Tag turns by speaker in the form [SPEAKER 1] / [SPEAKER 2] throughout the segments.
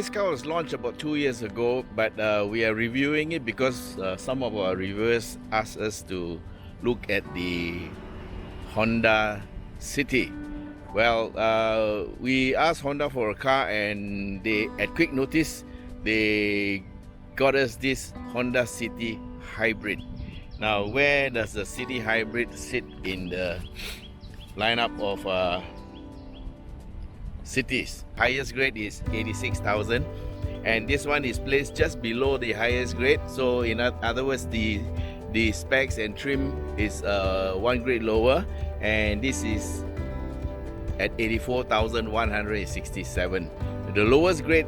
[SPEAKER 1] This car was launched about 2 years ago, but we are reviewing it because some of our reviewers asked us to look at the Honda City. Well, we asked Honda for a car, and they, at quick notice, they got us this Honda City Hybrid. Now, where does the City Hybrid sit in the lineup of cities? Highest grade is 86,000, and this one is placed just below the highest grade. So in other words, the specs and trim is one grade lower, and this is at 84,167. The lowest grade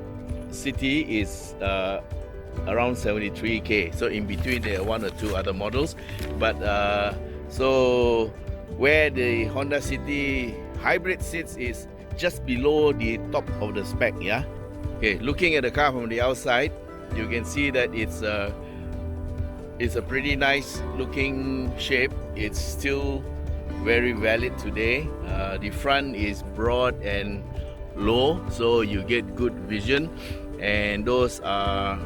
[SPEAKER 1] City is around 73k. So in between there are one or two other models, but so where the Honda City Hybrid sits is just below the top of the spec. Yeah. Okay. Looking at the car from the outside, you can see that it's a pretty nice looking shape. It's still very valid today. The front is broad and low, so you get good vision, and those are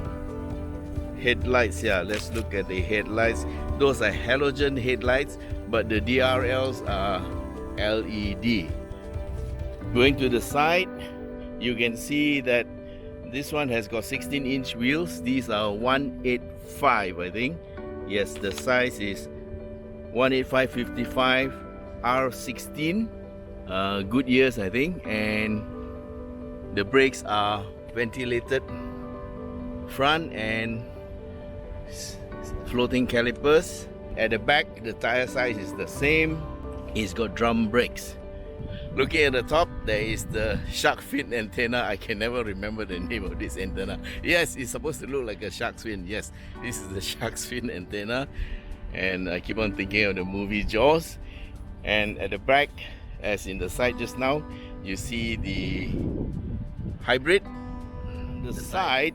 [SPEAKER 1] headlights. Yeah, let's look at the headlights. Those are halogen headlights, but the DRLs are LED. Going to the side, you can see that this one has got 16-inch wheels. These are 185, I think. Yes, the size is 185/55 R16. Good years, I think. And the brakes are ventilated front and floating calipers. At the back, the tire size is the same. It's got drum brakes. Looking at the top, there is the shark fin antenna. I can never remember the name of this antenna. Yes, it's supposed to look like a shark's fin. Yes, this is the shark's fin antenna. And I keep on thinking of the movie Jaws. And at the back, as in the side just now, you see the hybrid. The side,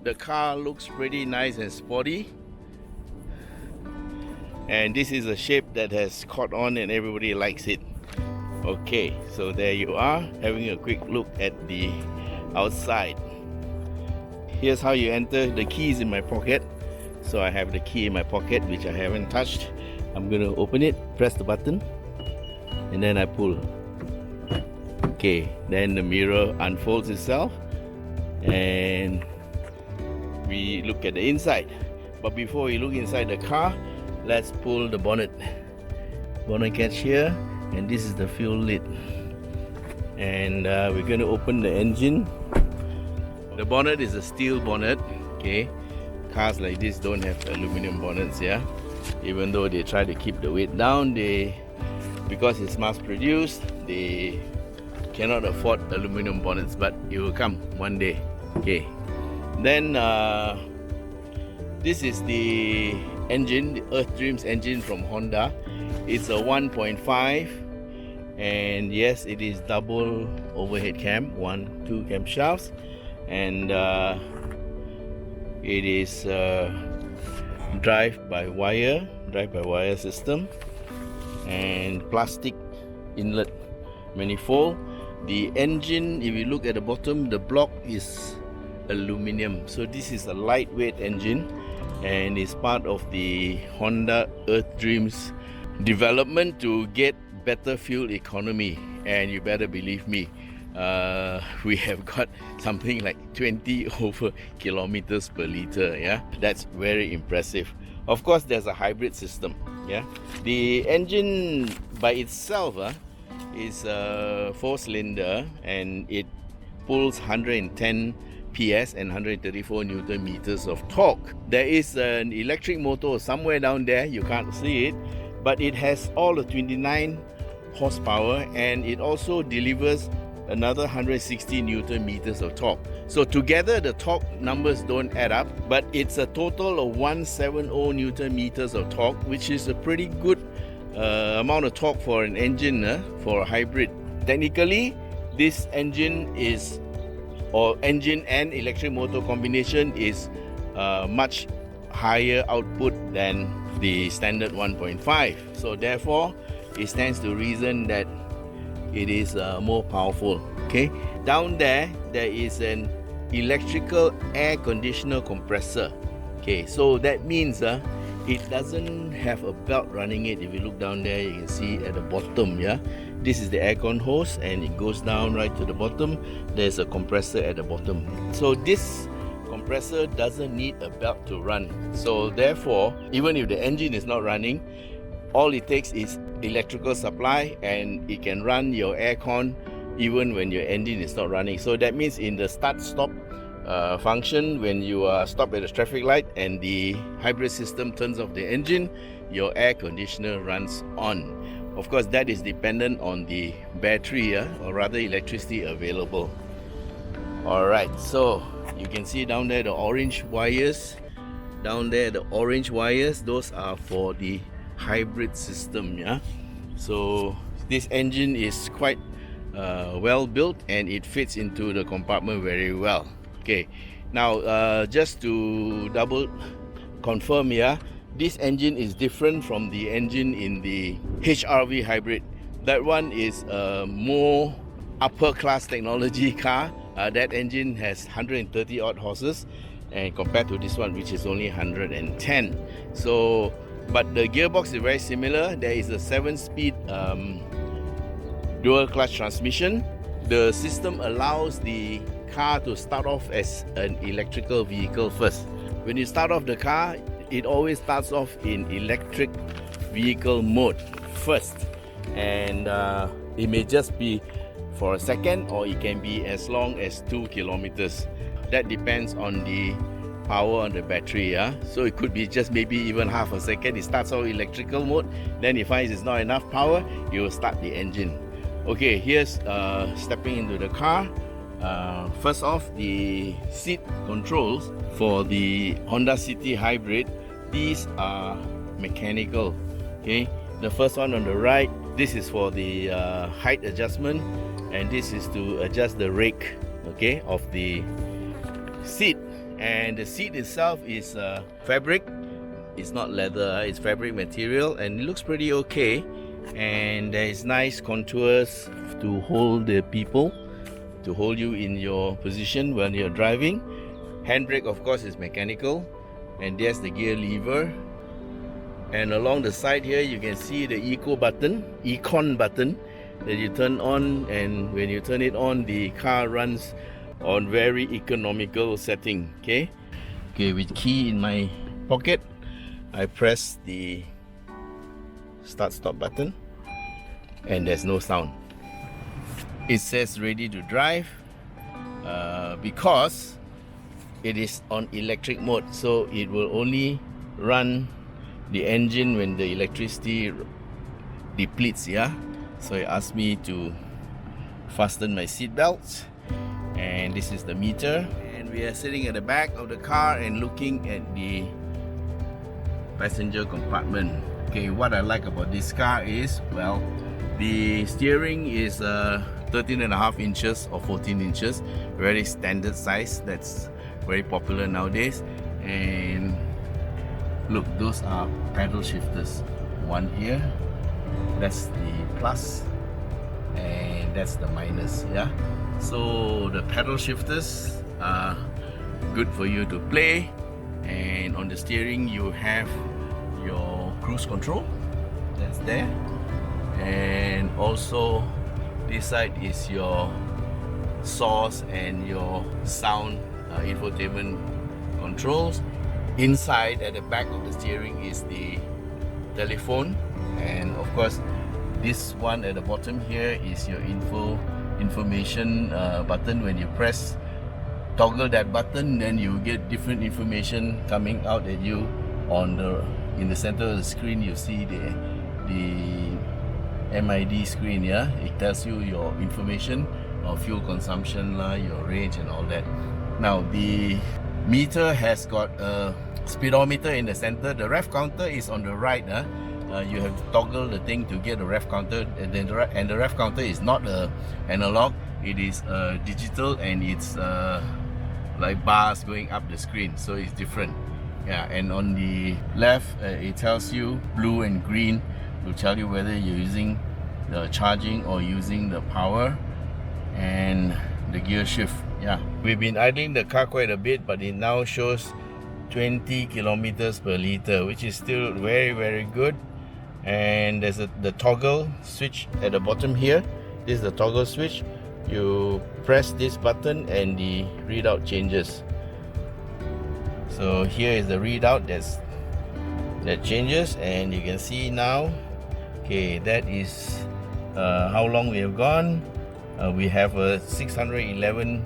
[SPEAKER 1] the car looks pretty nice and sporty. And this is a shape that has caught on and everybody likes it. Okay, so there you are, having a quick look at the outside. Here's how you enter. The key is in my pocket, so I have the key in my pocket, which I haven't touched. I'm going to open it, press the button, and then I pull. Okay, then the mirror unfolds itself, and we look at the inside. But before we look inside the car, let's pull the bonnet. Bonnet catch here. And this is the fuel lid, and we're going to open the engine. The bonnet is a steel bonnet. Okay, cars like this don't have aluminum bonnets. Yeah, even though they try to keep the weight down, because it's mass produced, they cannot afford aluminum bonnets, but it will come one day. Okay, then this is the engine, the Earth Dreams engine from Honda. It's a 1.5, and yes, it is double overhead cam, 2 camshafts, and it is drive-by-wire system, and plastic inlet manifold. The engine, if you look at the bottom, the block is aluminum, so this is a lightweight engine, and it's part of the Honda Earth Dreams development to get better fuel economy. And you better believe me, we have got something like 20 over kilometers per liter. Yeah, that's very impressive. Of course, there's a hybrid system. Yeah, the engine by itself is a 4-cylinder, and it pulls 110 PS and 134 Newton meters of torque. There is an electric motor somewhere down there, you can't see it, but it has all the 29 horsepower, and it also delivers another 160 Newton meters of torque. So together the torque numbers don't add up, but it's a total of 170 Newton meters of torque, which is a pretty good amount of torque for an engine, for a hybrid. Technically, this engine is, or engine and electric motor combination, is much higher output than the standard 1.5. So therefore, it stands to reason that it is more powerful. Okay, down there is an electrical air conditioner compressor. Okay, so that means it doesn't have a belt running it. If you look down there, you can see at the bottom, yeah, this is the aircon hose and it goes down right to the bottom. There's a compressor at the bottom. So this compressor doesn't need a belt to run. So therefore, even if the engine is not running, all it takes is electrical supply and it can run your aircon even when your engine is not running. So that means in the start-stop function, when you are stopped at the traffic light and the hybrid system turns off the engine, your air conditioner runs on. Of course, that is dependent on the battery, or rather electricity available. Alright, so you can see down there the orange wires. Down there the orange wires, those are for the hybrid system, yeah. So this engine is quite well built and it fits into the compartment very well. Okay, now just to double confirm, yeah, this engine is different from the engine in the HRV hybrid. That one is a more upper class technology car. That engine has 130 odd horses, and compared to this one, which is only 110. So, but the gearbox is very similar. There is a 7-speed dual clutch transmission. The system allows the car to start off as an electrical vehicle first. When you start off the car, it always starts off in electric vehicle mode first, and it may just be for a second or it can be as long as 2 kilometers. That depends on the power on the battery, yeah. So it could be just maybe even half a second. It starts off electrical mode, then it finds it's not enough power, you will start the engine. Okay, here's stepping into the car. First off, the seat controls for the Honda City Hybrid, these are mechanical. Okay, the first one on the right, this is for the height adjustment, and this is to adjust the rake, okay, of the seat. And the seat itself is fabric. It's not leather, it's fabric material, and it looks pretty okay. And there is nice contours to hold the people, to hold you in your position when you're driving. Handbrake, of course, is mechanical, and there's the gear lever. And along the side here, you can see the econ button that you turn on, and when you turn it on, the car runs on very economical setting. Okay, with key in my pocket, I press the start-stop button, and there's no sound. It says ready to drive because it is on electric mode, so it will only run the engine when the electricity depletes, yeah. So it asked me to fasten my seat belts, and this is the meter, and we are sitting at the back of the car and looking at the passenger compartment. Okay, what I like about this car is, well, the steering is 13.5 inches or 14 inches, very standard size. That's very popular nowadays. And look, those are paddle shifters. One here, that's the plus, and that's the minus, yeah. So the paddle shifters are good for you to play, and on the steering you have your cruise control, that's there, and also this side is your source and your sound infotainment controls. Inside at the back of the steering is the telephone, and of course this one at the bottom here is your information button. When you toggle that button, then you get different information coming out at you on in the center of the screen. You see the MID screen, yeah. It tells you your information of fuel consumption, your range and all that. Now the meter has got a speedometer in the center. The ref counter is on the right. You have to toggle the thing to get the ref counter, and the ref counter is not analog, it is digital, and it's like bars going up the screen, so it's different. Yeah, and on the left it tells you blue and green to tell you whether you're using the charging or using the power, and the gear shift Yeah, we've been idling the car quite a bit, but it now shows 20 kilometers per liter, which is still very good. And there's the toggle switch at the bottom here. This is the toggle switch. You press this button and the readout changes. So here is the readout that changes, and you can see now. Okay, that is how long we have gone. We have a 611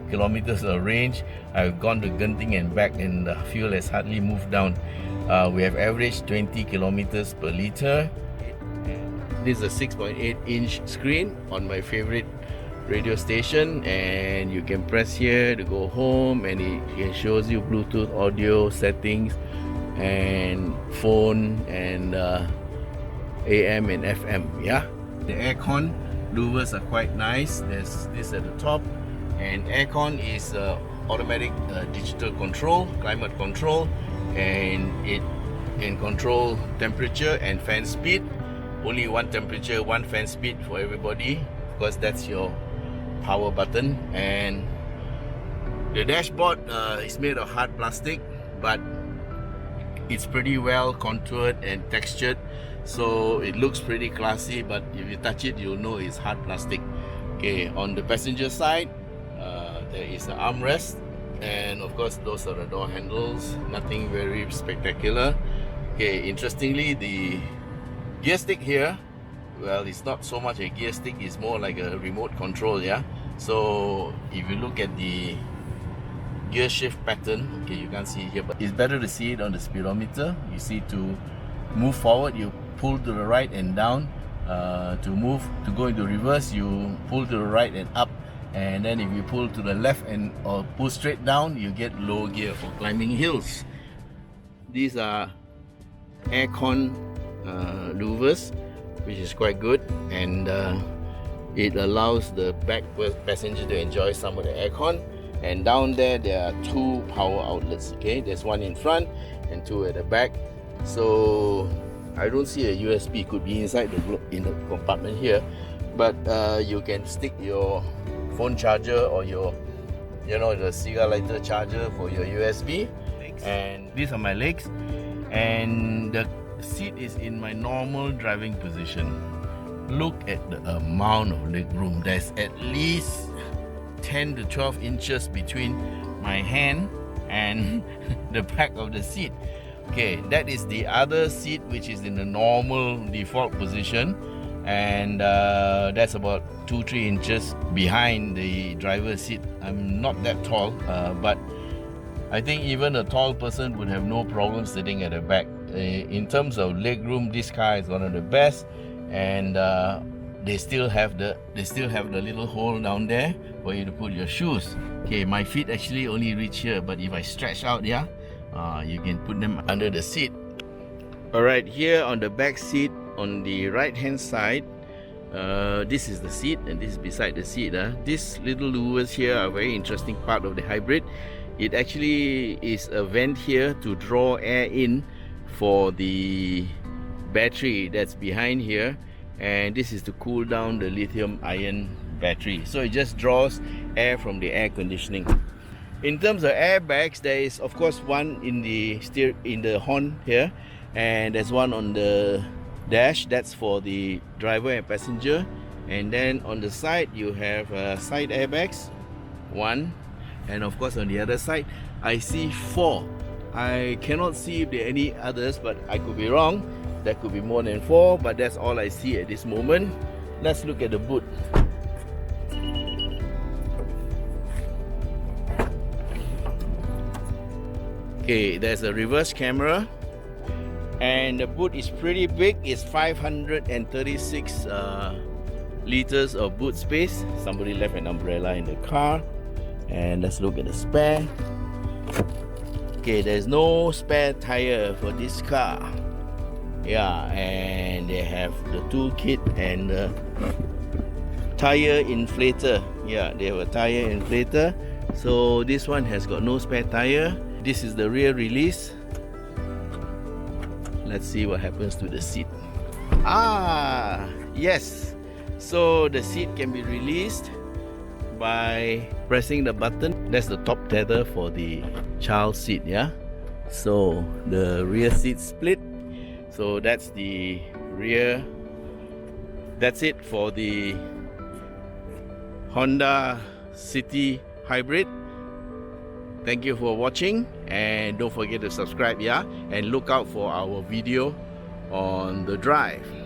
[SPEAKER 1] kilometers of range. I've gone to Genting and back, and the fuel has hardly moved down. We have averaged 20 kilometers per liter. This is a 6.8-inch screen on my favorite radio station, and you can press here to go home, and it shows you Bluetooth audio settings and phone and AM and FM. Yeah, the aircon louvers are quite nice. There's this at the top, and aircon is automatic digital control, climate control, and it can control temperature and fan speed. Only one temperature, one fan speed for everybody, because that's your power button. And the dashboard is made of hard plastic, but it's pretty well contoured and textured, so it looks pretty classy, but if you touch it, you'll know it's hard plastic. Okay, on the passenger side, there is an armrest, and of course those are the door handles. Nothing very spectacular. Okay, interestingly, the gear stick here, well, it's not so much a gear stick, it's more like a remote control. Yeah, so if you look at the gear shift pattern, okay, you can't see it here, but it's better to see it on the speedometer. You see, to move forward, you pull to the right and down. To go into reverse, you pull to the right and up. And then if you pull to the left or pull straight down, you get low gear for climbing hills. These are aircon louvers, which is quite good, and it allows the back passenger to enjoy some of the aircon. And down there are two power outlets. Okay, there's one in front and two at the back. So I don't see a USB. Could be inside in the compartment here, but you can stick your phone charger or your, the cigar lighter charger for your USB. And these are my legs, and the seat is in my normal driving position. Look at the amount of leg room. There's at least 10 to 12 inches between my hand and the back of the seat. Okay, that is the other seat, which is in the normal default position, and that's about 2-3 inches behind the driver's seat. I'm not that tall, but I think even a tall person would have no problem sitting at the back. In terms of leg room, this car is one of the best, and they still have the little hole down there for you to put your shoes. Okay, my feet actually only reach here, but if I stretch out, yeah, you can put them under the seat. Alright, here on the back seat, on the right hand side, this is the seat, and this is beside the seat. These little louvers here are a very interesting part of the hybrid. It actually is a vent here to draw air in for the battery that's behind here, and this is to cool down the lithium ion battery. So it just draws air from the air conditioning. In terms of airbags, there is of course one in the horn here, and there's one on the dash. That's for the driver and passenger. And then on the side you have side airbags, one, and of course on the other side I see 4. I cannot see if there are any others, but I could be wrong. There could be more than 4, but that's all I see at this moment. Let's look at the boot. Okay, there's a reverse camera, and the boot is pretty big. It's 536 liters of boot space. Somebody left an umbrella in the car. And let's look at the spare. Okay, there's no spare tire for this car. Yeah, and they have the toolkit and the tire inflator. Yeah, they have a tire inflator. So this one has got no spare tire. This is the rear release. Let's see what happens to the seat. Yes, so the seat can be released. by pressing the button. That's the top tether for the child seat, yeah. So the rear seat split. So that's the rear. That's it for the Honda City Hybrid. Thank you for watching, and don't forget to subscribe, yeah, and look out for our video on the drive.